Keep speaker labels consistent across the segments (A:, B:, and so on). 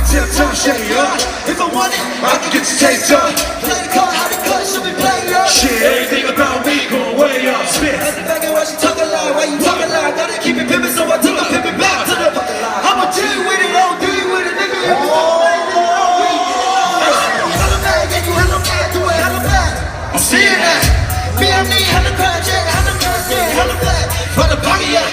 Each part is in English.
A: tell Tom Shady up. If I want it, I can get your taste up. Play the card, how the cut should be played up. Shit, everything about me going way up. Spit. At the back end, why she talking loud? Why you talking loud? Gotta keep it pimpin', so I took a pimpin' back to the fucking line. I'm a G with it, OD with it, nigga. You hella mad, yeah, you hella mad, do it hella bad. I'm seeing that. Me and me, hella bad, yeah, hella bad, yeah, hella bad. For the body, yeah.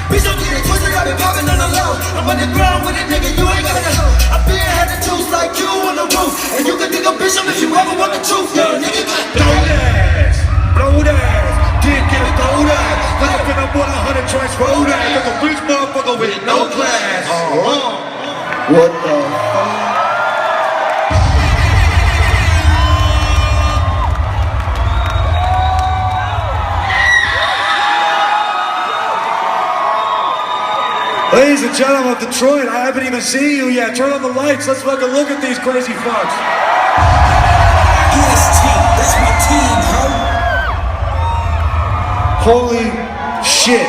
A: Bitch, don't get it twisted, I've been popping on the low. I'm on the ground with it, nigga, you ain't gotta know. I've been had the juice like you on the roof. And you can think I'm bishop if you ever want the truth, yeah, nigga.
B: Throw that, blow that, dick and throw that. Life in a 100 choice, roll that. Cause a rich motherfucker with no class.
A: What the fuck?
B: Ladies and gentlemen of Detroit, I haven't even seen you yet. Turn on the lights, let's fucking look at these crazy fucks.
A: EST, that's my team, ho.
B: Holy shit.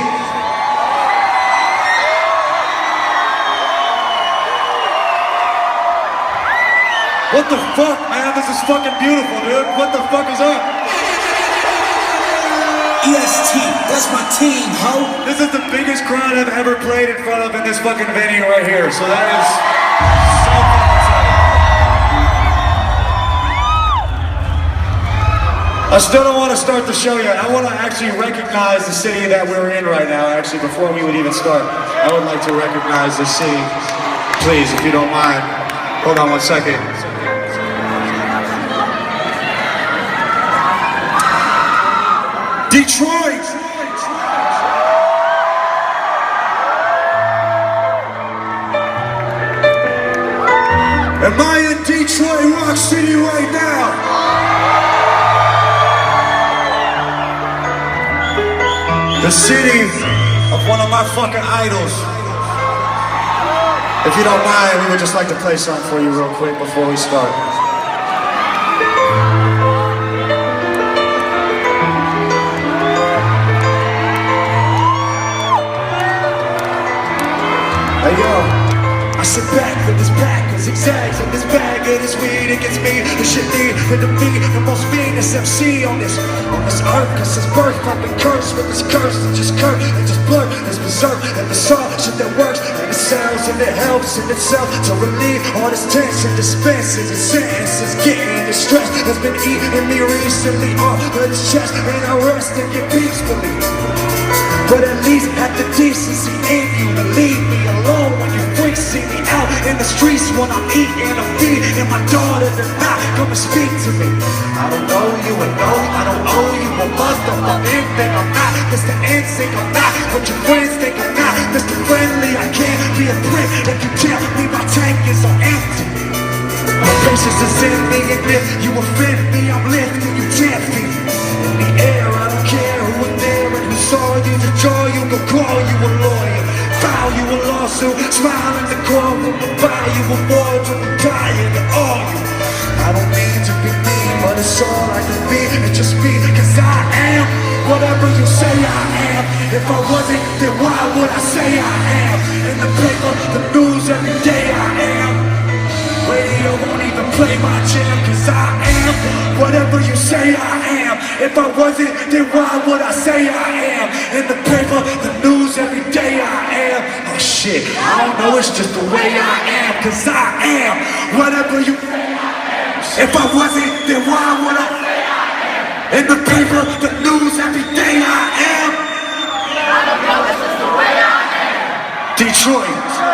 B: What the fuck, man? This is fucking beautiful, dude. What the fuck is up?
A: EST, that's my team, ho.
B: This is the biggest crowd I've ever played in front of in this fucking venue right here. So that is so fucking exciting. I still don't want to start the show yet. I want to actually recognize the city that we're in right now, actually, before we would even start. I would like to recognize this city. Please, if you don't mind. Hold on 1 second. Detroit! Am I in Detroit, Rock City right now? The city of one of my fucking idols. If you don't mind, we would just like to play something for you real quick before we start. Hey yo, I sit back with this pack of zigzags and this bag of this weed against me. The shit need to be the most famous MC on this earth. Cause since birth I've been cursed with this curse. It's just curse, it's just blood, it's berserk. And the saw shit that works, and it sells, and it helps in itself to relieve all this tension, dispenses and sentences. Getting the stress has been eating me recently off of this chest. And I rest and get peacefully. But at least have the decency in you to leave me alone when you freaks see me out in the streets when I'm eating a feed and my daughter does not come and speak to me. I don't know you and no, I don't owe you a motherfucking anything. I'm not Mr. NSYNC, I'm not what your friends think I'm not. Mr. Friendly, I can't be a prick if you tell me my tank is on empty. My patience is in me, and if you offend me, I'm lifting you 10 feet in the air. I don't care who was there and who saw you. The joy you go call you a lawyer, file you a lawsuit, smile in the courtroom, buy you awards when I'm dying to argue. I don't mean to be mean, but it's all I can be. It's just me, cause I am whatever you say I am. If I wasn't, then why would I say I am? In the paper, the news every day I am. Radio won't even play my jam, cause I am whatever you say I am. If I wasn't, then why would I say I am? In the paper, the news every day I am. Oh shit, I don't know, it's just the way I am, cause I am whatever you say I am. If I wasn't, then why would I say I am? In the paper, the news every day I am. I don't know, it's just the way I am. Detroit.